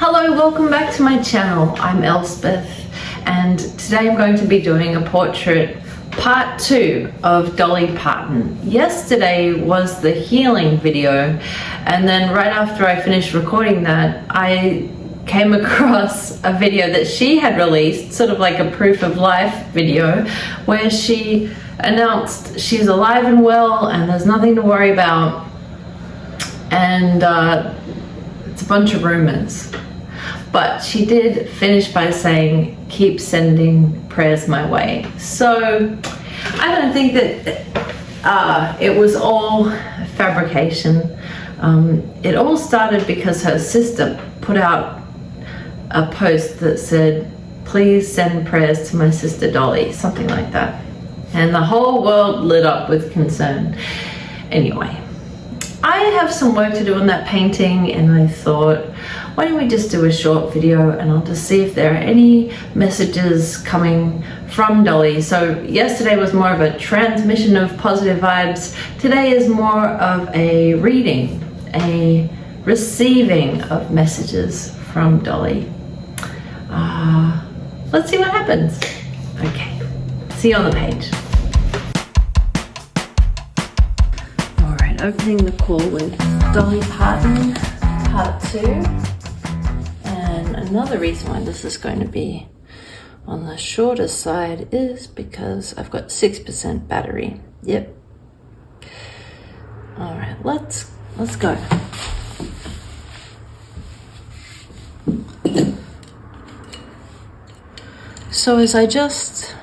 Hello, welcome back to my channel. I'm Elspeth, and today I'm going to be doing a portrait part 2 of Dolly Parton. Yesterday was the healing video, and then right after I finished recording that, I came across a video that she had released, sort of like a proof of life video, where she announced she's alive and well and there's nothing to worry about, and it's a bunch of rumors. But she did finish by saying, keep sending prayers my way. So I don't think that it was all fabrication. It all started because her sister put out a post that said, please send prayers to my sister Dolly, something like that. And the whole world lit up with concern. Anyway, I have some work to do on that painting, and I thought, why don't we just do a short video and I'll just see if there are any messages coming from Dolly. So yesterday was more of a transmission of positive vibes. Today is more of a reading, a receiving of messages from Dolly. Let's see what happens. Okay, see you on the page. All right, opening the call with Dolly Parton, part 2. And another reason why this is going to be on the shorter side is because I've got 6% battery. Yep. All right, let's go. So as I just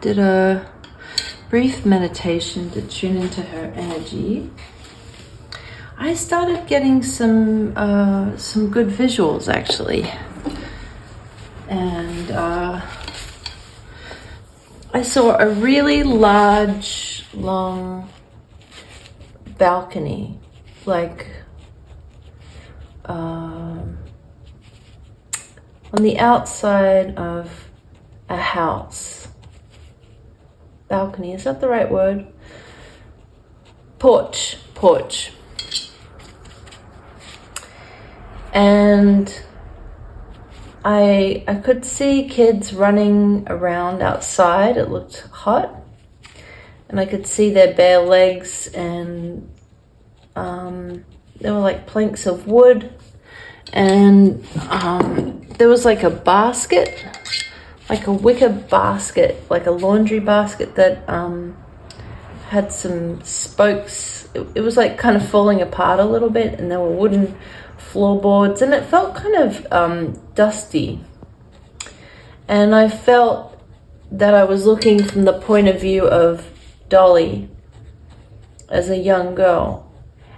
did a brief meditation to tune into her energy, I started getting some good visuals actually, and I saw a really large, long balcony, like on the outside of a house. Balcony, is that the right word? Porch. And I could see kids running around outside. It looked hot, and I could see their bare legs, and there were like planks of wood, and there was like a basket, like a wicker basket, like a laundry basket that had some spokes. It was like kind of falling apart a little bit, and there were wooden floorboards, and it felt kind of dusty. And I felt that I was looking from the point of view of Dolly as a young girl,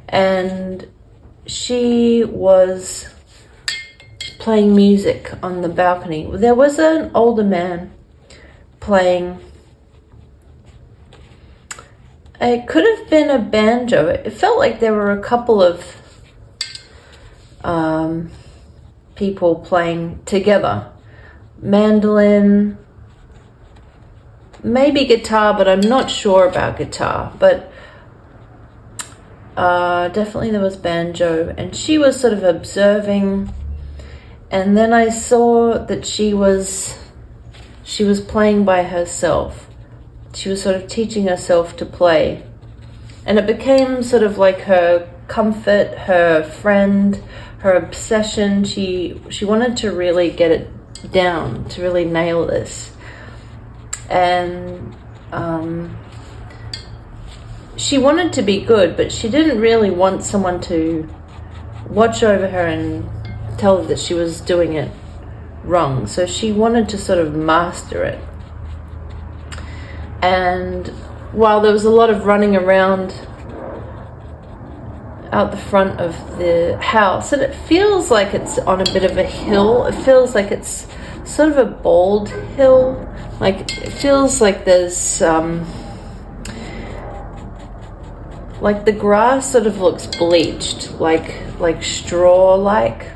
and she was playing music on the balcony. There was an older man playing. It could have been a banjo. It felt like there were a couple of people playing together. Mandolin, maybe guitar, but I'm not sure about guitar. But definitely there was banjo, and she was sort of observing. And then I saw that she was playing by herself. She was sort of teaching herself to play, and it became sort of like her comfort, her friend, her obsession. She wanted to really get it down, to really nail this. And she wanted to be good, but she didn't really want someone to watch over her and tell her that she was doing it wrong. So she wanted to sort of master it. And while there was a lot of running around out the front of the house, and it feels like it's on a bit of a hill. It feels like it's sort of a bald hill. Like it feels like there's like the grass sort of looks bleached, like straw-like,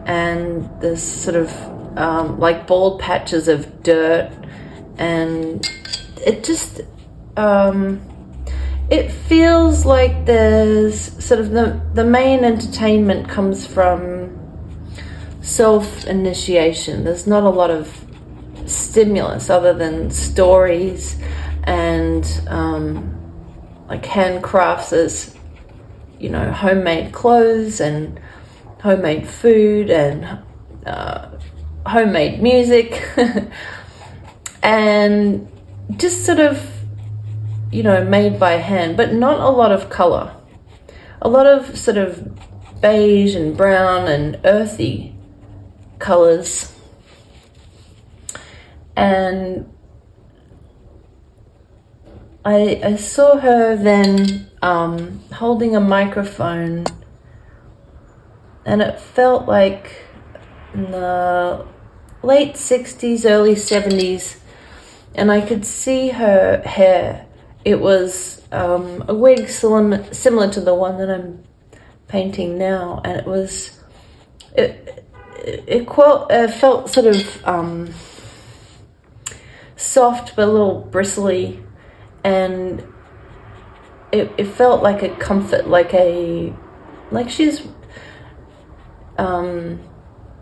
and there's sort of like bald patches of dirt, and it just it feels like there's sort of the main entertainment comes from self-initiation. There's not a lot of stimulus other than stories and like handcrafts, as you know, homemade clothes and homemade food and homemade music and just sort of, you know, made by hand, but not a lot of color. A lot of sort of beige and brown and earthy colors. And I saw her then holding a microphone, and it felt like in the late 60s, early 70s, and I could see her hair. It was a wig similar to the one that I'm painting now, and it felt sort of soft but a little bristly, and it felt like a comfort, like she's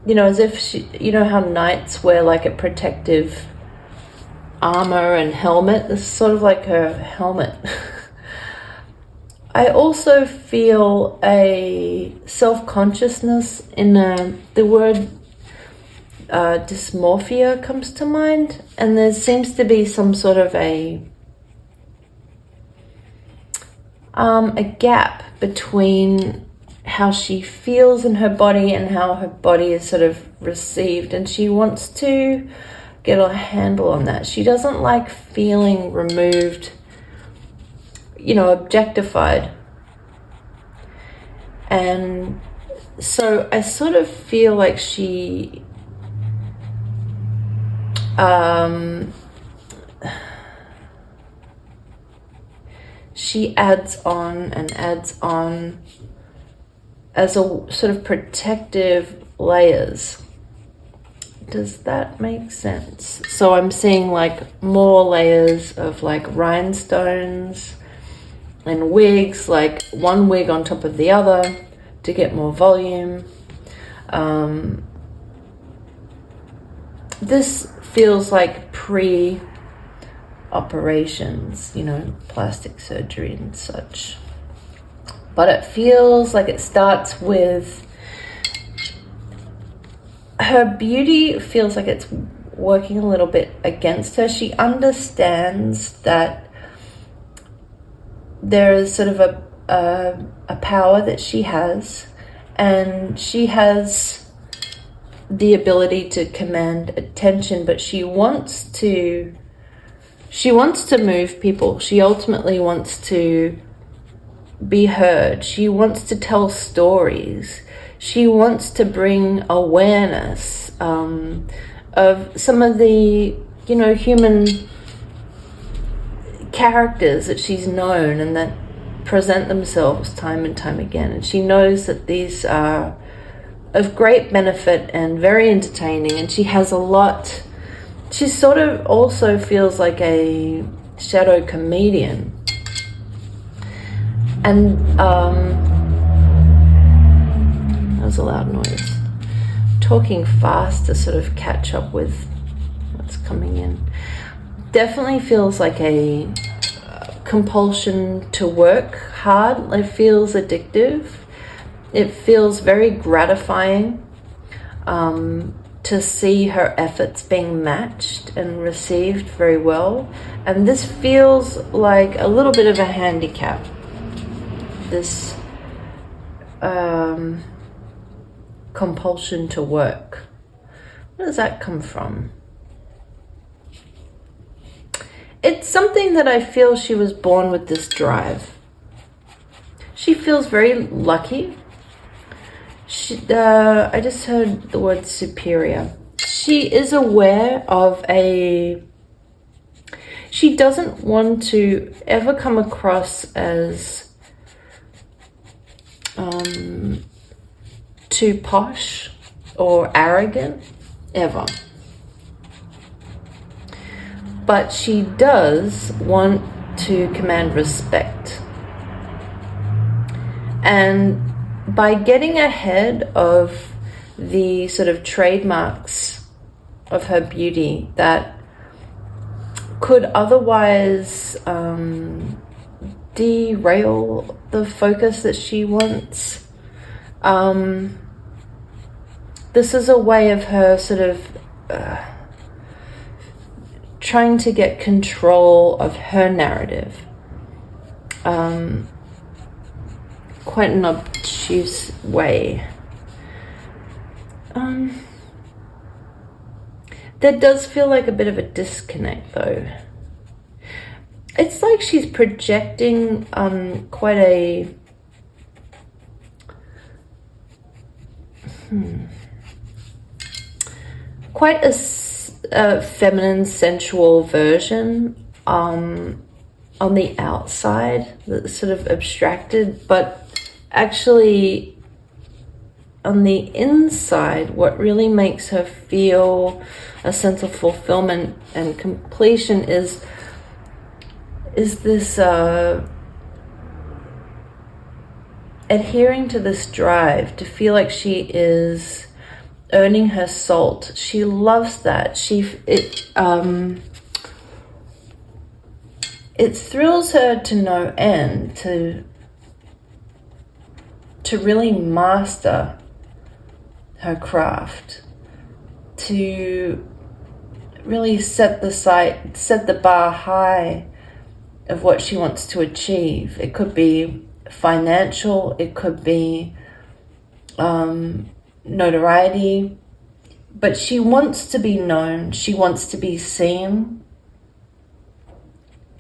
you know, as if she, you know how knights wear like a protective armor and helmet. This is sort of like her helmet. I also feel a self-consciousness in the word dysmorphia comes to mind, and there seems to be some sort of a gap between how she feels in her body and how her body is sort of received, and she wants to get a handle on that. She doesn't like feeling removed, you know, objectified. And so I sort of feel like she adds on and adds on as a sort of protective layers. Does that make sense? So I'm seeing like more layers of like rhinestones and wigs, like one wig on top of the other to get more volume. This feels like pre-operations, you know, plastic surgery and such. But it feels like it starts with her beauty. Feels like it's working a little bit against her. She understands that there is sort of a power that she has, and she has the ability to command attention, but she wants to move people. She ultimately wants to be heard. She wants to tell stories. She wants to bring awareness of some of the, you know, human characters that she's known and that present themselves time and time again. And she knows that these are of great benefit and very entertaining, and she has a lot. She sort of also feels like a shadow comedian. And that was a loud noise. Talking fast to sort of catch up with what's coming in. Definitely feels like a compulsion to work hard. It feels addictive. It feels very gratifying to see her efforts being matched and received very well. And this feels like a little bit of a handicap. This compulsion to work. Where does that come from? It's something that I feel she was born with this drive. She feels very lucky. I just heard the word superior. She is aware of she doesn't want to ever come across as too posh or arrogant, ever. But she does want to command respect. And by getting ahead of the sort of trademarks of her beauty that could otherwise derail the focus that she wants. This is a way of her sort of trying to get control of her narrative. Quite an obtuse way. There does feel like a bit of a disconnect though. It's like she's projecting quite a feminine, sensual version on the outside, that's sort of abstracted, but actually on the inside, what really makes her feel a sense of fulfillment and completion is this adhering to this drive to feel like she is earning her salt. She loves that. It thrills her to no end to really master her craft, to really set the bar high of what she wants to achieve. It could be financial, it could be notoriety, but she wants to be known, she wants to be seen,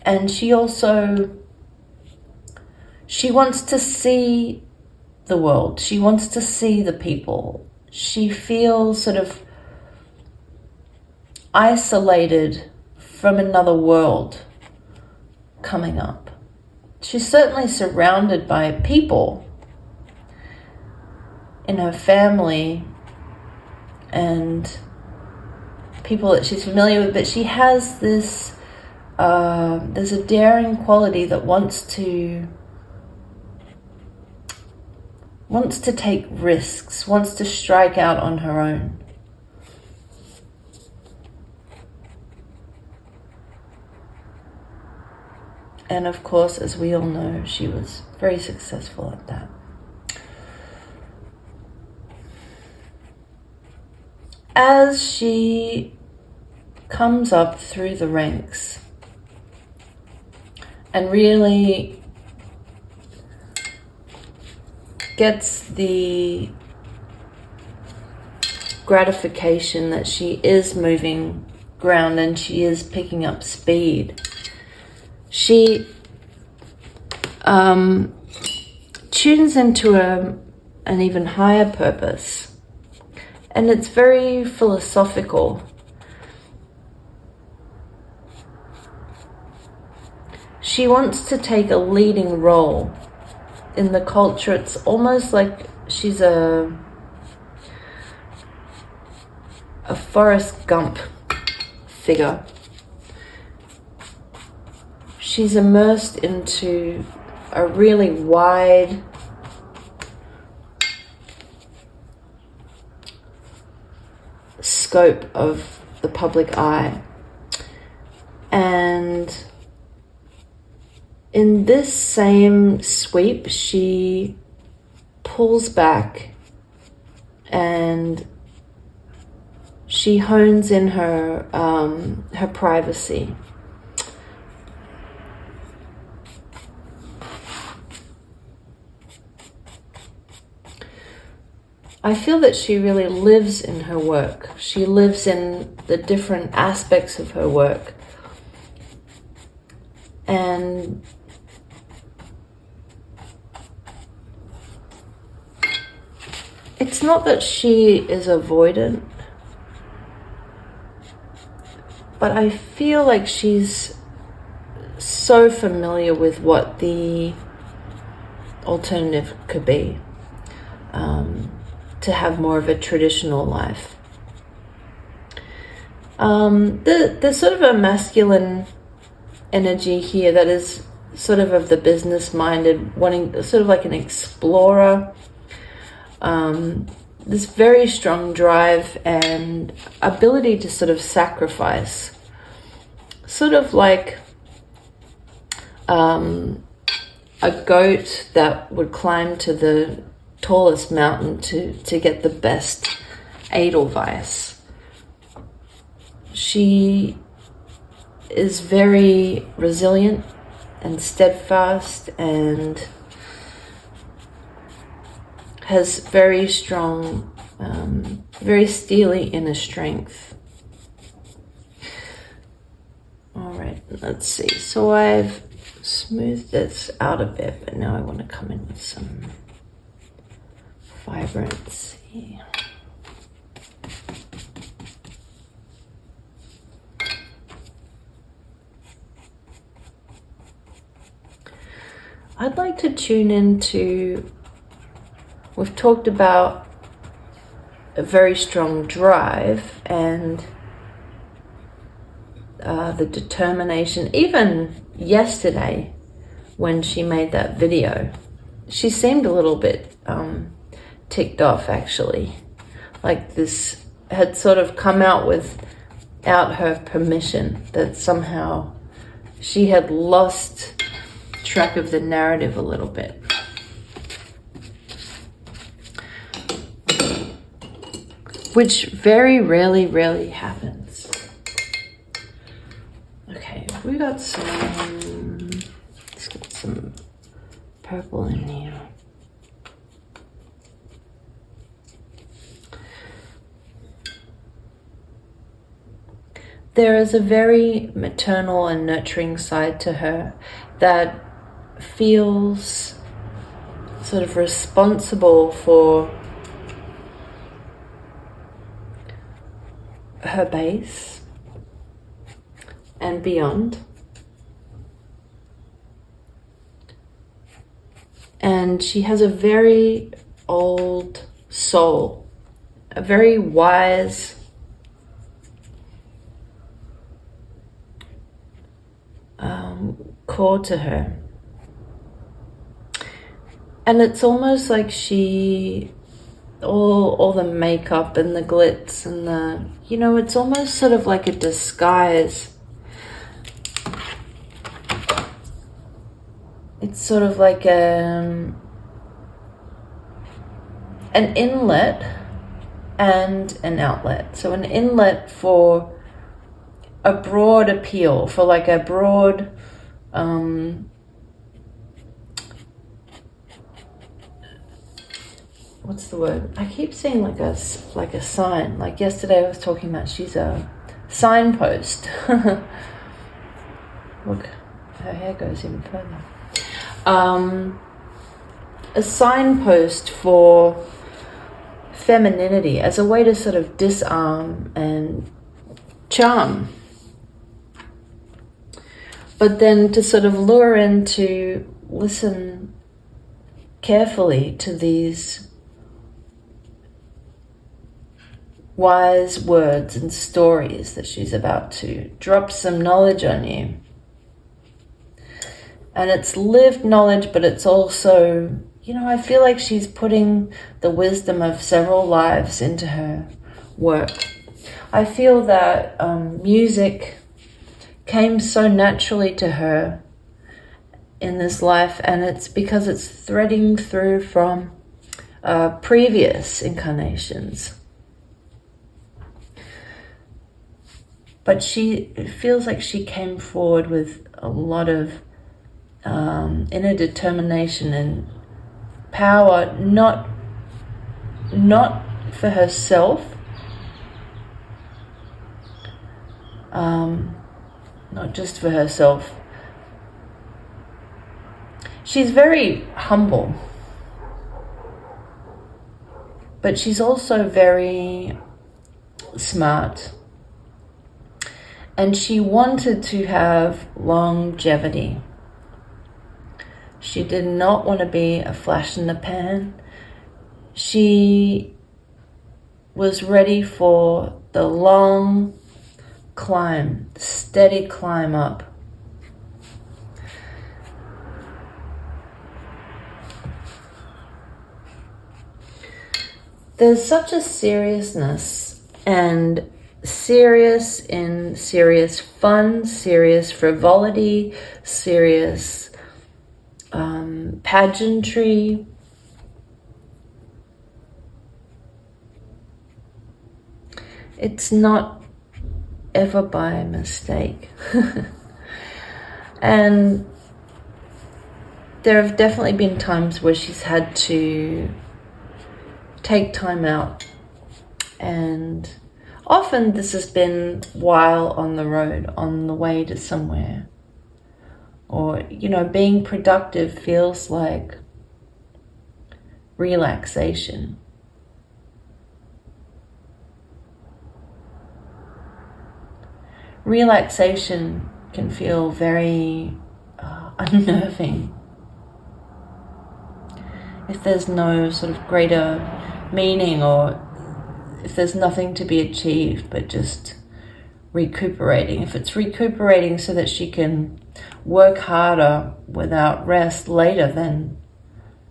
and she wants to see the world, she wants to see the people. She feels sort of isolated from another world coming up. She's certainly surrounded by people in her family and people that she's familiar with, but she has this, there's a daring quality that wants to take risks, wants to strike out on her own. And of course, as we all know, she was very successful at that. As she comes up through the ranks and really gets the gratification that she is moving ground and she is picking up speed, she tunes into an even higher purpose, and it's very philosophical. She wants to take a leading role in the culture. It's almost like she's a Forrest Gump figure. She's immersed into a really wide scope of the public eye. And in this same sweep, she pulls back and she hones in her privacy. I feel that she really lives in her work. She lives in the different aspects of her work. And it's not that she is avoidant, but I feel like she's so familiar with what the alternative could be, to have more of a traditional life. There's sort of a masculine energy here that is sort of the business-minded, wanting, sort of like an explorer, this very strong drive and ability to sort of sacrifice, sort of like a goat that would climb to the tallest mountain to get the best edelweiss. She is very resilient and steadfast and has very strong, very steely inner strength. All right, let's see. So I've smoothed this out a bit, but now I want to come in with some vibrancy. I'd like to tune into, we've talked about a very strong drive and the determination. Even yesterday when she made that video, she seemed a little bit ticked off, actually. Like this had sort of come out without her permission, that somehow she had lost track of the narrative a little bit. Which very rarely happens. Okay, we got some, let's get some purple in here. There is a very maternal and nurturing side to her that feels sort of responsible for her base and beyond. And she has a very old soul, a very wise, core to her. And it's almost like she, all the makeup and the glitz and the, you know, it's almost sort of like a disguise. It's sort of like an inlet and an outlet. So an inlet for a broad appeal, for like a broad, what's the word? I keep saying like a sign. Like yesterday I was talking about she's a signpost. Look, her hair goes even further. A signpost for femininity as a way to sort of disarm and charm. But then to sort of lure in to listen carefully to these wise words and stories that she's about to drop some knowledge on you. And it's lived knowledge, but it's also, you know, I feel like she's putting the wisdom of several lives into her work. I feel that music came so naturally to her in this life, and it's because it's threading through from previous incarnations. But it feels like she came forward with a lot of inner determination and power, not for herself, not just for herself. She's very humble, but she's also very smart. And she wanted to have longevity. She did not want to be a flash in the pan. She was ready for the long climb, steady climb up. there's such a seriousness, and serious in serious fun, serious frivolity, serious pageantry. It's not ever by mistake. And there have definitely been times where she's had to take time out, and often this has been while on the road, on the way to somewhere. Or, you know, being productive feels like relaxation. Relaxation can feel very unnerving if there's no sort of greater meaning, or if there's nothing to be achieved but just recuperating. If it's recuperating so that she can work harder without rest later, then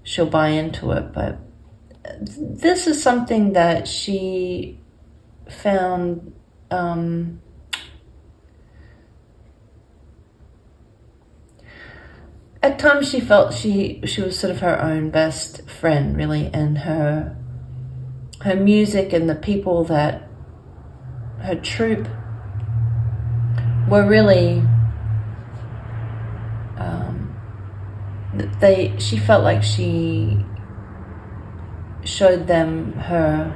she'll buy into it. But this is something that she found at times she felt she was sort of her own best friend, really, and her music and the people that her troupe were really she felt like she showed them her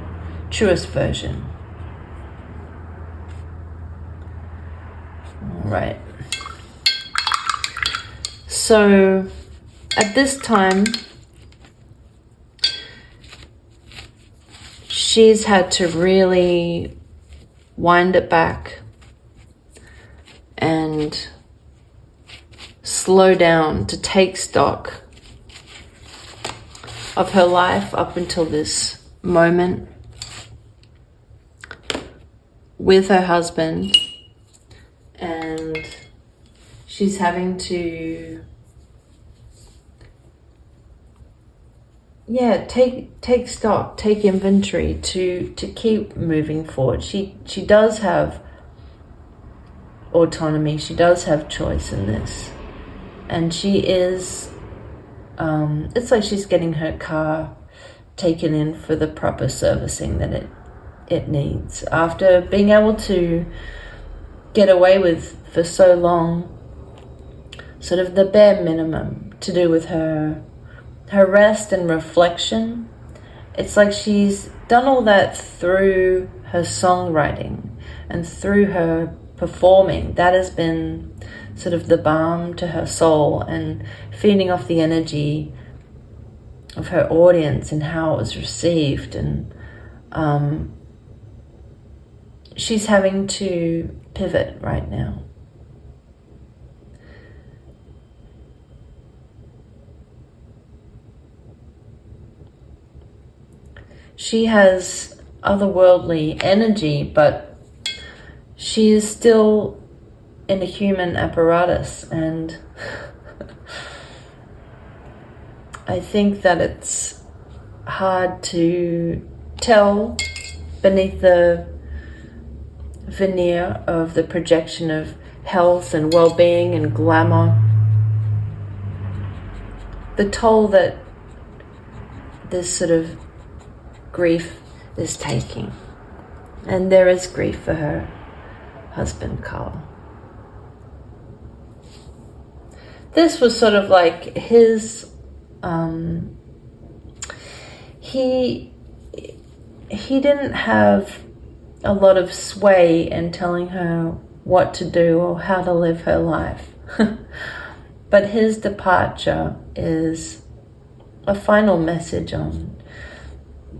truest version. All right. So at this time, she's had to really wind it back and slow down to take stock of her life up until this moment with her husband, and she's having to take stock, take inventory to keep moving forward. She does have autonomy, she does have choice in this, and she is it's like she's getting her car taken in for the proper servicing that it needs, after being able to get away with for so long sort of the bare minimum to do with her rest and reflection. It's like she's done all that through her songwriting and through her performing. That has been sort of the balm to her soul and feeding off the energy of her audience and how it was received. And she's having to pivot right now. She has otherworldly energy, but she is still in a human apparatus, and I think that it's hard to tell beneath the veneer of the projection of health and well-being and glamour the toll that this sort of grief is taking. And there is grief for her husband, Carl. This was sort of like his, he didn't have a lot of sway in telling her what to do or how to live her life. But his departure is a final message on,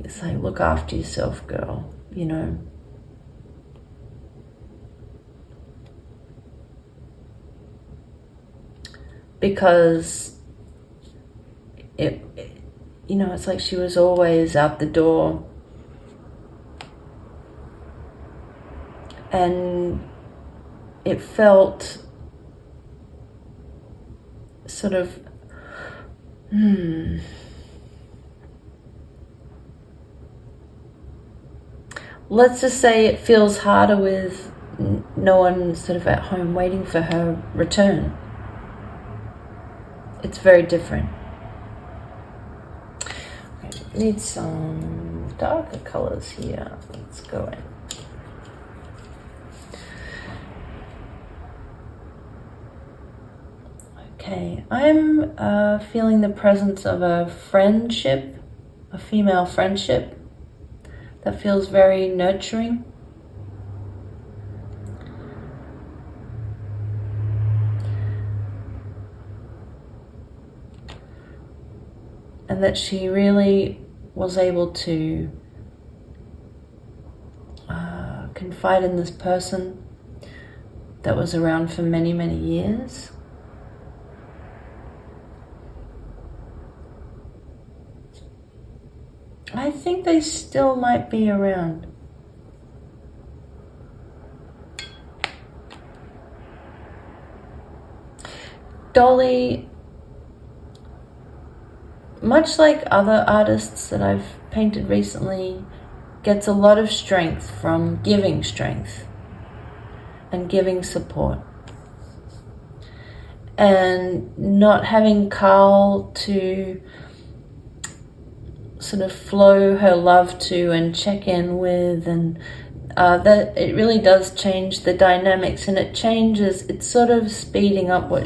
it's like, look after yourself, girl, you know. Because it you know, it's like she was always out the door, and it felt sort of let's just say it feels harder with no one sort of at home waiting for her return. It's very different. Okay, need some darker colors here. Let's go in. Okay, I'm feeling the presence of a friendship, a female friendship that feels very nurturing. And that she really was able to confide in this person that was around for many, many years. I think they still might be around. Dolly, much like other artists that I've painted recently, gets a lot of strength from giving strength and giving support. And not having Carl to sort of flow her love to and check in with, and that it really does change the dynamics, and it changes, it's sort of speeding up what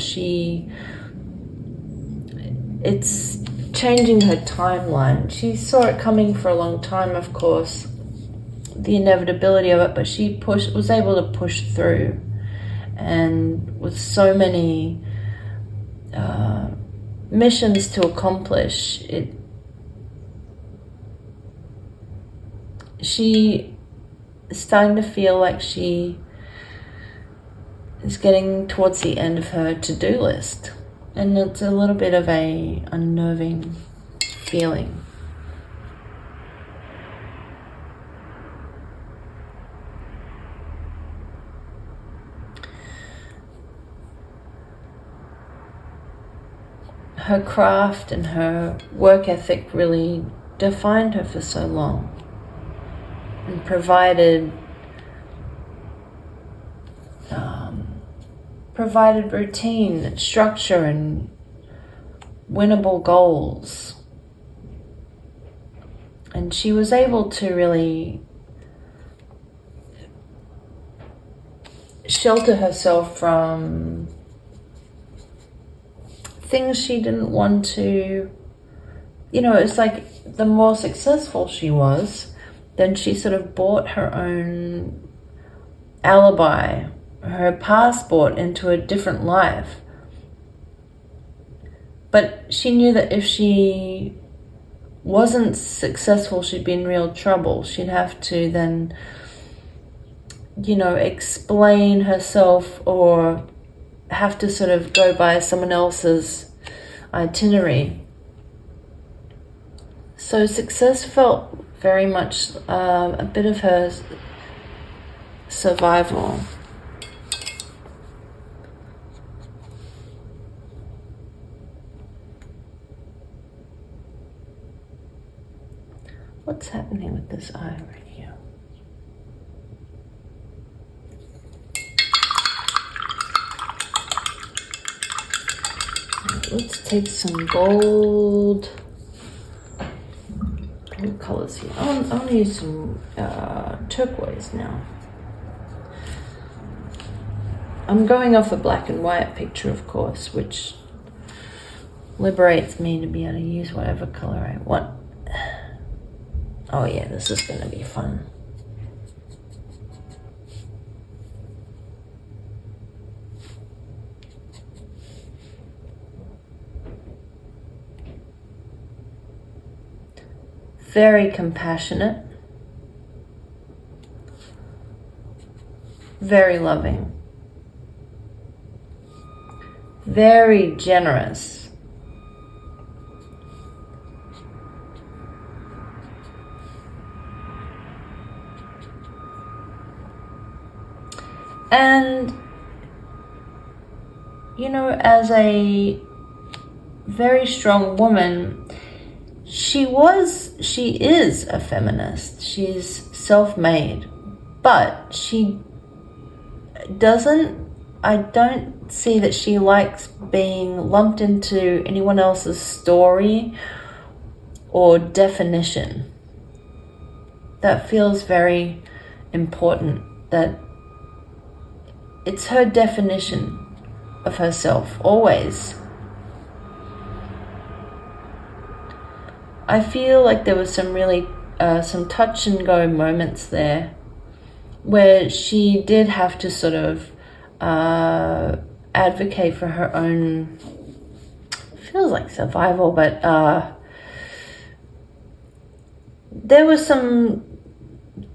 it's changing her timeline. She saw it coming for a long time, of course, the inevitability of it, but she was able to push through, and with so many missions to accomplish, she is starting to feel like she is getting towards the end of her to-do list. And it's a little bit of a unnerving feeling. Her craft and her work ethic really defined her for so long, and provided routine, structure, and winnable goals. And she was able to really shelter herself from things she didn't want to, it's like the more successful she was, then she sort of bought her own alibi, her passport into a different life. But she knew that if she wasn't successful, she'd be in real trouble. She'd have to then, explain herself, or have to sort of go by someone else's itinerary. So success felt very much a bit of her survival. What's happening with this eye right here? Let's take some bold colors here. I want to use some turquoise now. I'm going off a black and white picture, of course, which liberates me to be able to use whatever color I want. Oh yeah, this is going to be fun. Very compassionate, very loving, very generous, and as a very strong woman, she is a feminist. She's self-made, but she doesn't, I don't see that she likes being lumped into anyone else's story or definition. That feels very important, that it's her definition of herself, always. I feel like there was some really, some touch and go moments there where she did have to sort of advocate for her own, feels like survival, but there was some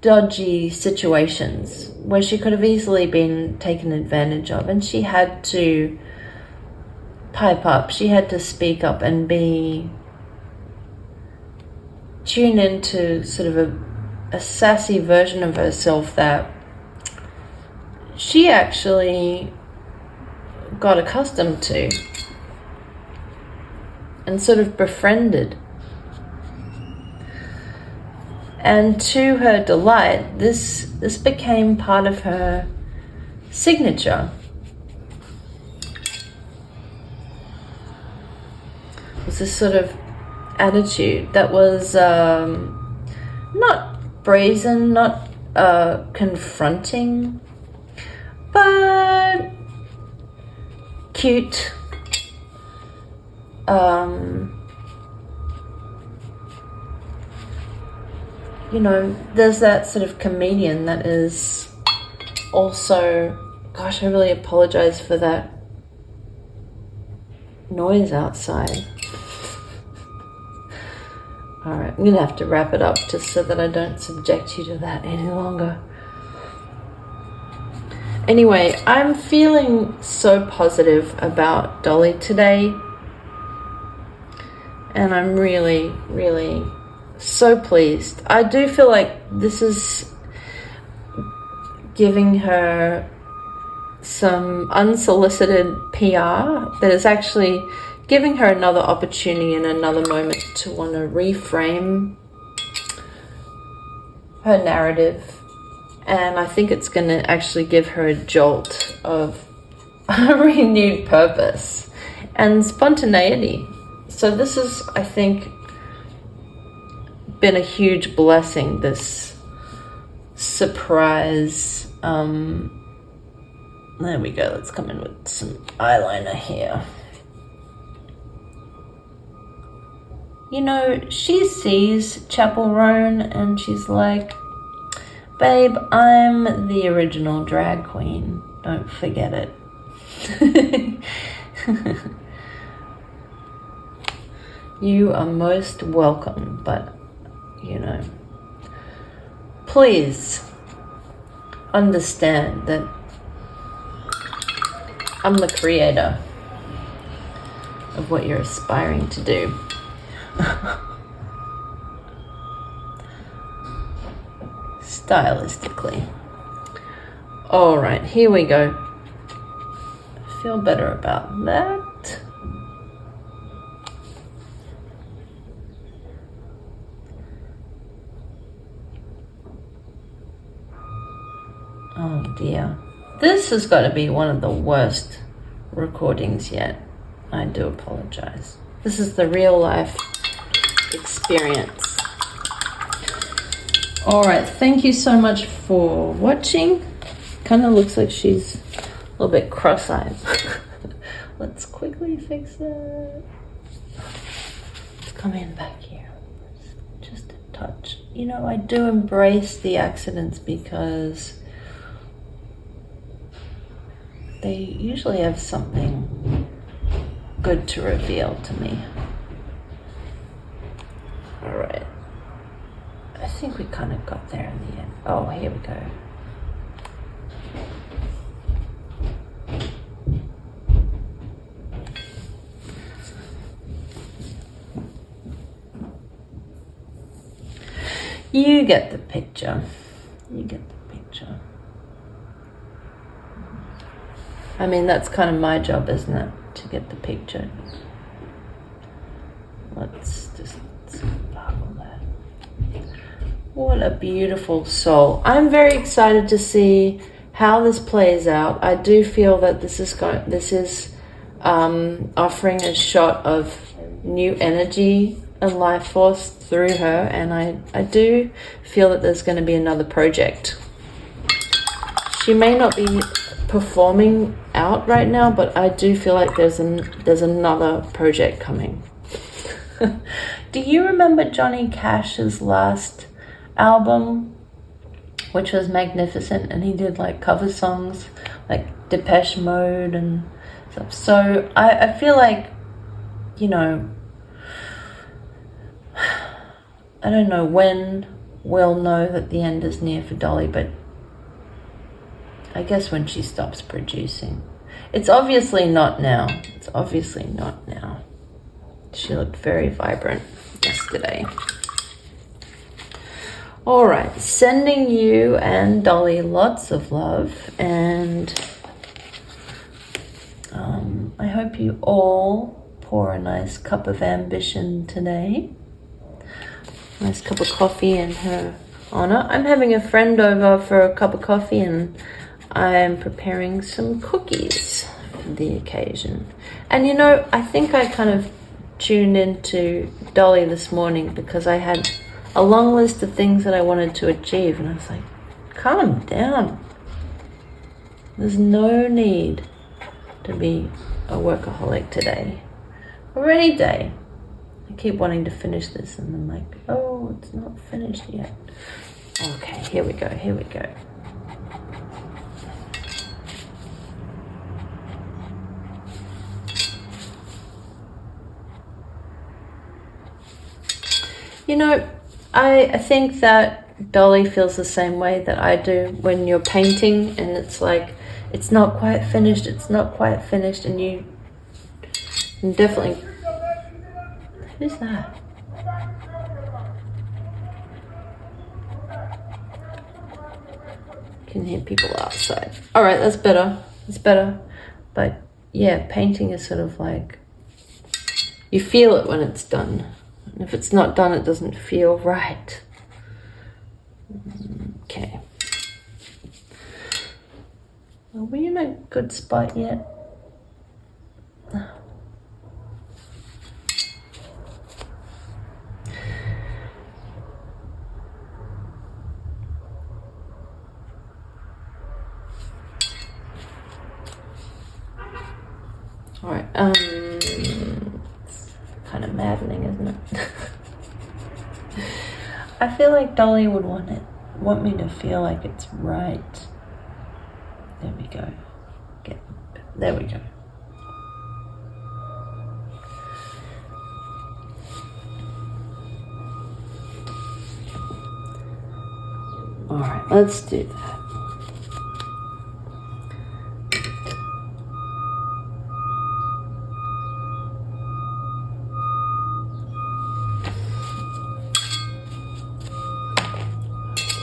dodgy situations where she could have easily been taken advantage of, and she had to pipe up, she had to speak up and tune into sort of a sassy version of herself that she actually got accustomed to and sort of befriended. And to her delight, this became part of her signature. It was this sort of attitude that was not brazen, not confronting, but cute. You know, there's that sort of comedian that is also, gosh, I really apologize for that noise outside. All right, I'm gonna have to wrap it up just so that I don't subject you to that any longer. Anyway, I'm feeling so positive about Dolly today, and I'm really, really so pleased. I do feel like this is giving her some unsolicited PR that is actually giving her another opportunity and another moment to want to reframe her narrative. And I think it's going to actually give her a jolt of a renewed purpose and spontaneity. So this is, I think, been a huge blessing, this surprise. There we go. Let's come in with some eyeliner here. You know, she sees Chapel Roan and she's like, babe, I'm the original drag queen. Don't forget it. You are most welcome, but, you know, please understand that I'm the creator of what you're aspiring to do. Stylistically. All right, here we go. I feel better about that. Oh dear. This has got to be one of the worst recordings yet. I do apologize. This is the real life experience. All right, thank you so much for watching. Kind of looks like she's a little bit cross-eyed. Let's quickly fix that. Let's come in back here. Just a touch. You know, I do embrace the accidents because they usually have something good to reveal to me. All right. I think we kind of got there in the end. Oh, here we go. You get the picture. You get the picture. I mean, that's kind of my job, isn't it? To get the picture. Let's just sparkle that. What a beautiful soul. I'm very excited to see how this plays out. I do feel that this is offering a shot of new energy and life force through her, and I do feel that there's going to be another project. She may not be performing out right now, but I do feel like there's another project coming. Do you remember Johnny Cash's last album, which was magnificent, and he did like cover songs like Depeche Mode and stuff? So I feel like, you know, I don't know when we'll know that the end is near for Dolly, but I guess when she stops producing. It's obviously not now. It's obviously not now. She looked very vibrant yesterday. All right, sending you and Dolly lots of love, and I hope you all pour a nice cup of ambition today. Nice cup of coffee in her honor. I'm having a friend over for a cup of coffee, and I'm preparing some cookies for the occasion. And you know, I think I kind of tuned into Dolly this morning because I had a long list of things that I wanted to achieve, and I was like, calm down. There's no need to be a workaholic today or any day. I keep wanting to finish this, and I'm like, oh, it's not finished yet. Okay, here we go, here we go. You know, I think that Dolly feels the same way that I do when you're painting and it's like, it's not quite finished, it's not quite finished, and you definitely... Who's that? Can hear people outside. All right, that's better. It's better. But yeah, painting is sort of like, you feel it when it's done. And if it's not done, it doesn't feel right. Okay. Are we in a good spot yet? All right. It's kind of maddening, isn't it? I feel like Dolly would want me to feel like it's right. There we go. There we go. All right, let's do that.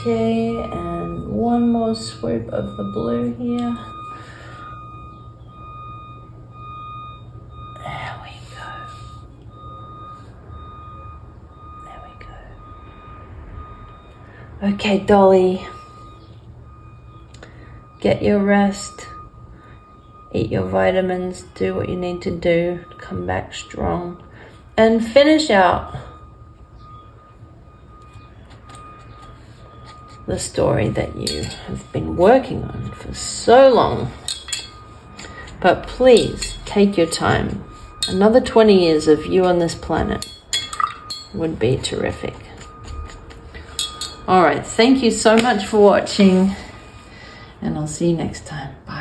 Okay, and one more swoop of the blue here. There we go. There we go. Okay, Dolly. Get your rest. Eat your vitamins. Do what you need to do. Come back strong. And finish out the story that you have been working on for so long. But please take your time. Another 20 years of you on this planet would be terrific. All right, thank you so much for watching, and I'll see you next time. Bye.